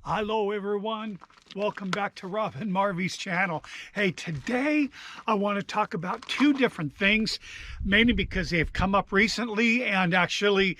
Hello everyone, welcome back to Rob and Marvy's channel. Hey, today I want to talk about two different things, mainly because they've come up recently, and actually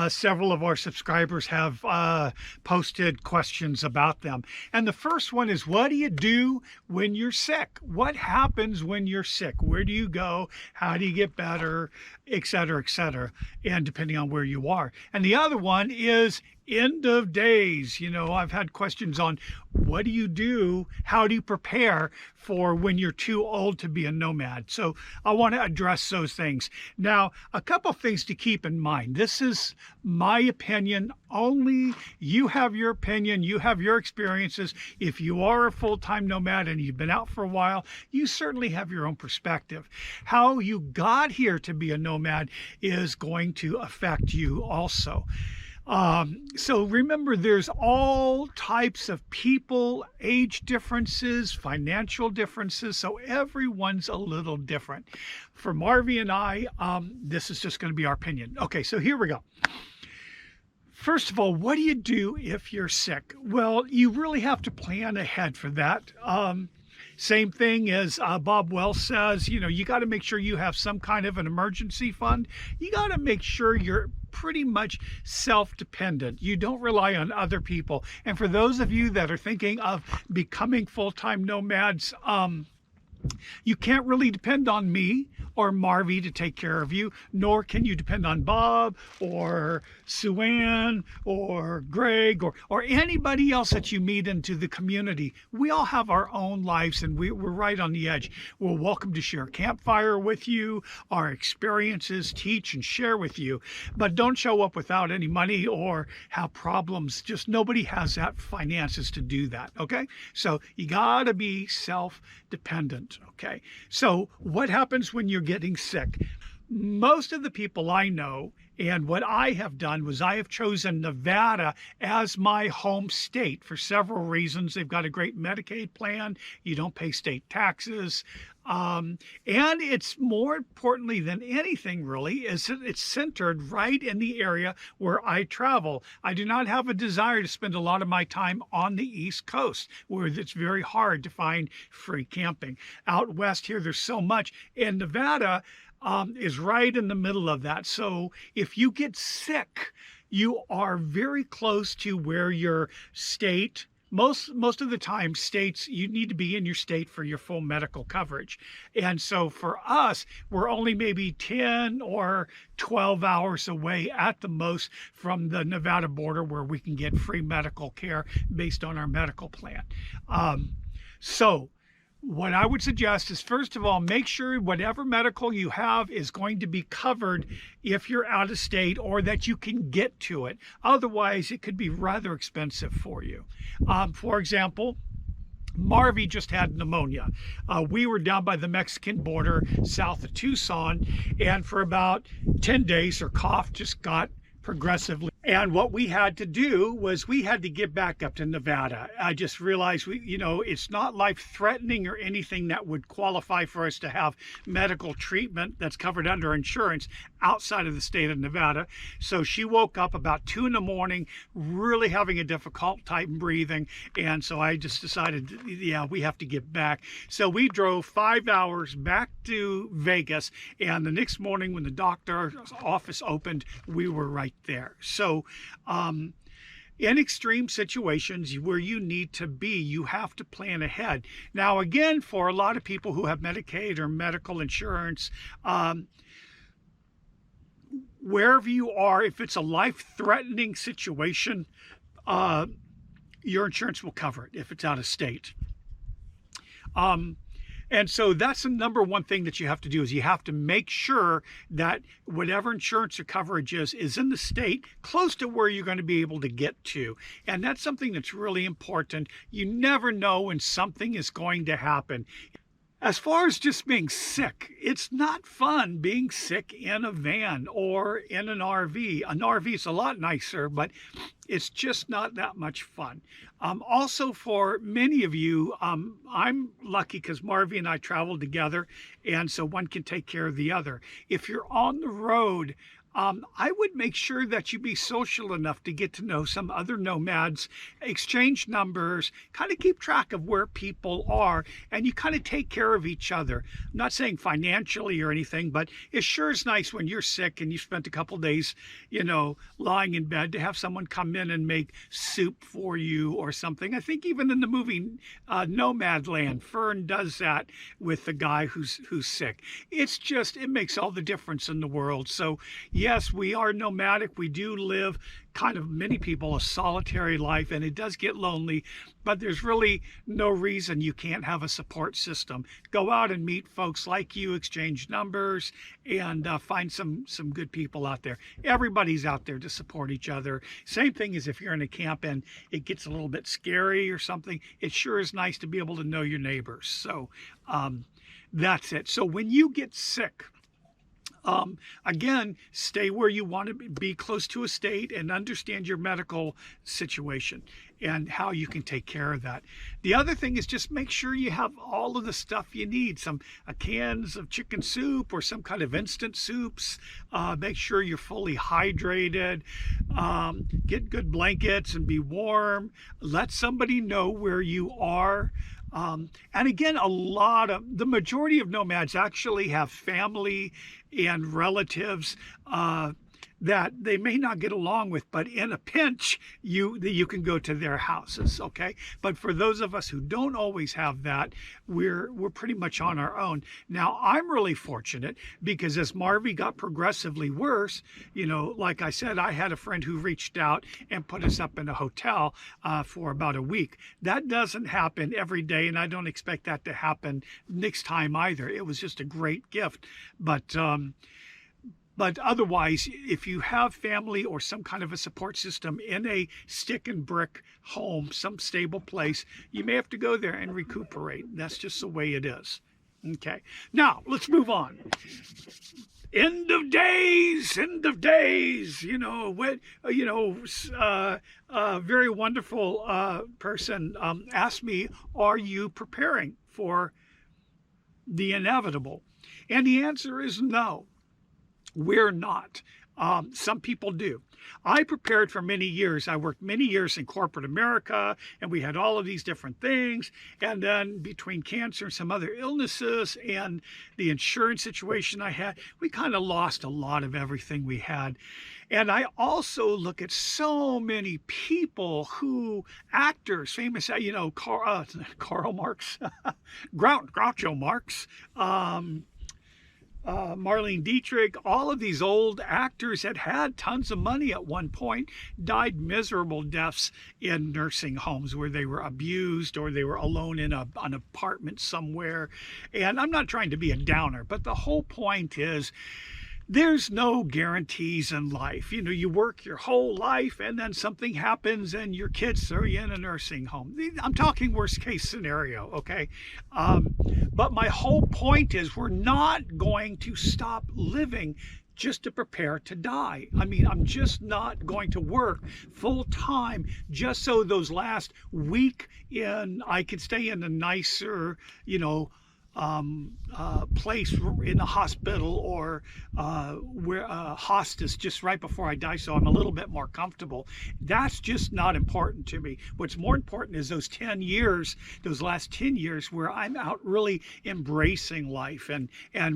several of our subscribers have posted questions about them. And the first one is, what do you do when you're sick? What happens when you're sick? Where do you go? How do you get better? Etc., etc., and depending on where you are. And the other one is end of days. You know, I've had questions on what do you do? How do you prepare for when you're too old to be a nomad? So I want to address those things. Now, a couple of things to keep in mind. This is my opinion only. You have your opinion. You have your experiences. If you are a full-time nomad and you've been out for a while, you certainly have your own perspective. How you got here to be a nomad is going to affect you also. So remember, there's all types of people, age differences, financial differences. So everyone's a little different. For Marvy and I, this is just going to be our opinion. Okay, so here we go. First of all, what do you do if you're sick? Well, you really have to plan ahead for that. Same thing as Bob Wells says, you know, you got to make sure you have some kind of an emergency fund. You got to make sure you're pretty much self-dependent. You don't rely on other people. And for those of you that are thinking of becoming full-time nomads, you can't really depend on me or Marvy to take care of you, nor can you depend on Bob or Sue Ann or Greg or anybody else that you meet into the community. We all have our own lives, and we're right on the edge. We're welcome to share a campfire with you, our experiences, teach and share with you, but don't show up without any money or have problems. Just nobody has that finances to do that, okay? So you gotta be self-dependent, okay? So what happens when you're getting sick? Most of the people I know, and what I have done was I have chosen Nevada as my home state for several reasons. They've got a great Medicaid plan. You don't pay state taxes. And it's more importantly than anything really is that it's centered right in the area where I travel. I do not have a desire to spend a lot of my time on the East Coast, where it's very hard to find free camping. Out west here, there's so much. And Nevada is right in the middle of that. So if you get sick, you are very close to where your state, most of the time states, you need to be in your state for your full medical coverage. And so for us, we're only maybe 10 or 12 hours away at the most from the Nevada border, where we can get free medical care based on our medical plan. So what I would suggest is, first of all, make sure whatever medical you have is going to be covered if you're out of state, or that you can get to it. Otherwise, it could be rather expensive for you. For example, Marvy just had pneumonia. We were down by the Mexican border south of Tucson, and for about 10 days, her cough just got progressively. And what we had to do was we had to get back up to Nevada. I just realized it's not life-threatening or anything that would qualify for us to have medical treatment that's covered under insurance outside of the state of Nevada. So she woke up about 2 in the morning, really having a difficult time breathing. And so I just decided, yeah, we have to get back. So we drove 5 hours back to Vegas. And the next morning when the doctor's office opened, we were right there. So in extreme situations where you need to be, you have to plan ahead. Now, again, for a lot of people who have Medicaid or medical insurance, wherever you are, if it's a life-threatening situation, your insurance will cover it if it's out of state. And so that's the number one thing that you have to do, is you have to make sure that whatever insurance or coverage is in the state close to where you're going to be able to get to. And that's something that's really important. You never know when something is going to happen. As far as just being sick, it's not fun being sick in a van or in an RV. An RV is a lot nicer, but it's just not that much fun. Also, for many of you, I'm lucky because Marvy and I travel together, and so one can take care of the other. If you're on the road, I would make sure that you be social enough to get to know some other nomads, exchange numbers, kind of keep track of where people are, and you kind of take care of each other. I'm not saying financially or anything, but it sure is nice when you're sick and you spent a couple days, lying in bed, to have someone come in and make soup for you or something. I think even in the movie Nomadland, Fern does that with the guy who's sick. It makes all the difference in the world. So yes, we are nomadic. We do live kind of, many people, a solitary life, and it does get lonely, but there's really no reason you can't have a support system. Go out and meet folks like you, exchange numbers, and find some good people out there. Everybody's out there to support each other. Same thing as if you're in a camp and it gets a little bit scary or something. It sure is nice to be able to know your neighbors. So that's it. So when you get sick, again, stay where you want to be, close to a state, and understand your medical situation and how you can take care of that. The other thing is just make sure you have all of the stuff you need, some cans of chicken soup or some kind of instant soups. Make sure you're fully hydrated. Get good blankets and be warm. Let somebody know where you are. And again, the majority of nomads actually have family and relatives that they may not get along with, but in a pinch, you can go to their houses, okay? But for those of us who don't always have that, we're pretty much on our own. Now, I'm really fortunate because as Marvy got progressively worse, like I said, I had a friend who reached out and put us up in a hotel for about a week. That doesn't happen every day, and I don't expect that to happen next time either. It was just a great gift. But otherwise, if you have family or some kind of a support system in a stick and brick home, some stable place, you may have to go there and recuperate. That's just the way it is. Okay. Now, let's move on. End of days. A very wonderful person asked me, are you preparing for the inevitable? And the answer is no. We're not. Some people do. I prepared for many years. I worked many years in corporate America, and we had all of these different things. And then between cancer and some other illnesses and the insurance situation I had, we kind of lost a lot of everything we had. And I also look at so many people actors, famous, Karl Marx, Groucho Marx, Marlene Dietrich, all of these old actors that had tons of money at one point died miserable deaths in nursing homes where they were abused or they were alone in an apartment somewhere. And I'm not trying to be a downer, but the whole point is there's no guarantees in life. You work your whole life and then something happens and your kids throw you in a nursing home. I'm talking worst case scenario, okay? But my whole point is we're not going to stop living just to prepare to die. I mean, I'm just not going to work full time just so those last week I could stay in a nicer, place in a hospital or where hospice just right before I die, so I'm a little bit more comfortable. That's just not important to me. What's more important is those last 10 years where I'm out really embracing life and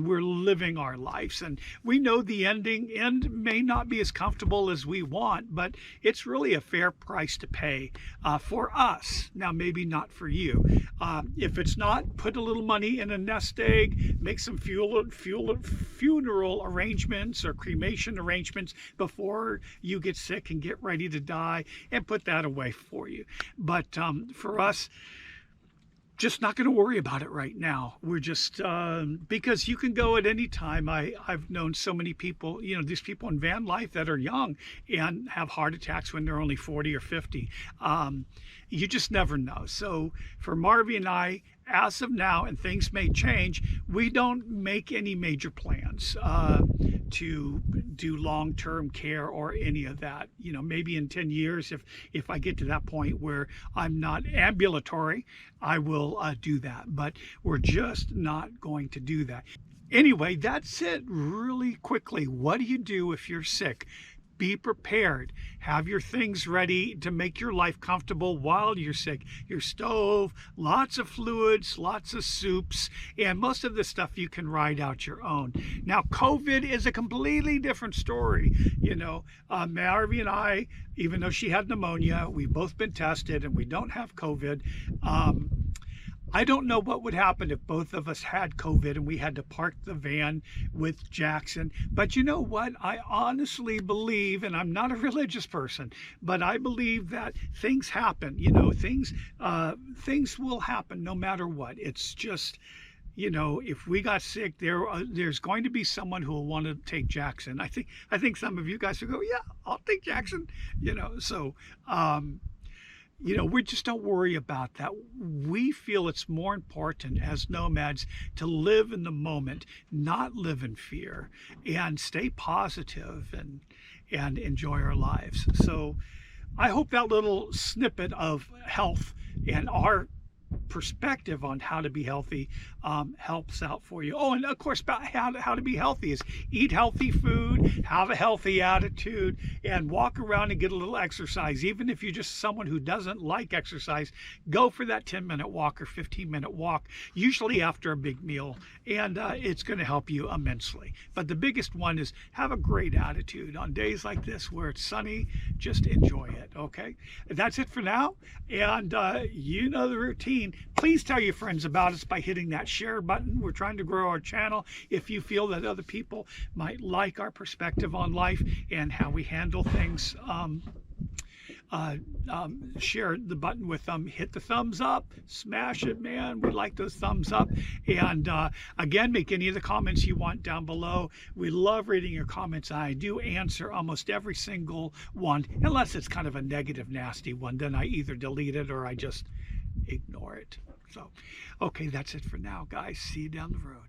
we're living our lives. And we know the end may not be as comfortable as we want, but it's really a fair price to pay for us. Now, maybe not for you. If it's not, put a little money in a nest egg, make some funeral arrangements or cremation arrangements before you get sick and get ready to die, and put that away for you. But for us, just not going to worry about it right now. We're just because you can go at any time. I've known so many people, these people in van life that are young and have heart attacks when they're only 40 or 50. You just never know. So for Marvy and I, as of now, and things may change, we don't make any major plans to do long-term care or any of that. Maybe in 10 years, if I get to that point where I'm not ambulatory, I will do that. But we're just not going to do that. Anyway, that's it really quickly. What do you do if you're sick? Be prepared. Have your things ready to make your life comfortable while you're sick. Your stove, lots of fluids, lots of soups, and most of the stuff you can ride out your own. Now, COVID is a completely different story. You know, Marvy and I, even though she had pneumonia, we've both been tested and we don't have COVID. I don't know what would happen if both of us had COVID and we had to park the van with Jackson. But you know what? I honestly believe, and I'm not a religious person, but I believe that things happen. You know, things will happen no matter what. It's just, you know, if we got sick, there's going to be someone who will want to take Jackson. I think some of you guys will go, yeah, I'll take Jackson. You know, so. You know, we just don't worry about that. We feel it's more important as nomads to live in the moment, not live in fear, and stay positive and enjoy our lives. So I hope that little snippet of health and our perspective on how to be healthy helps out for you. Oh, and of course, about how to be healthy is eat healthy food, have a healthy attitude, and walk around and get a little exercise. Even if you're just someone who doesn't like exercise, go for that 10-minute walk or 15-minute walk, usually after a big meal, and it's going to help you immensely. But the biggest one is have a great attitude. On days like this where it's sunny, just enjoy it, okay? That's it for now, and you know the routine. Please tell your friends about us by hitting that share button. We're trying to grow our channel. If you feel that other people might like our perspective on life and how we handle things, share the button with them. Hit the thumbs up, smash it, man. We like those thumbs up. And again, make any of the comments you want down below. We love reading your comments. I do answer almost every single one, unless it's kind of a negative, nasty one. Then I either delete it or I just ignore it. So, okay, that's it for now, guys. See you down the road.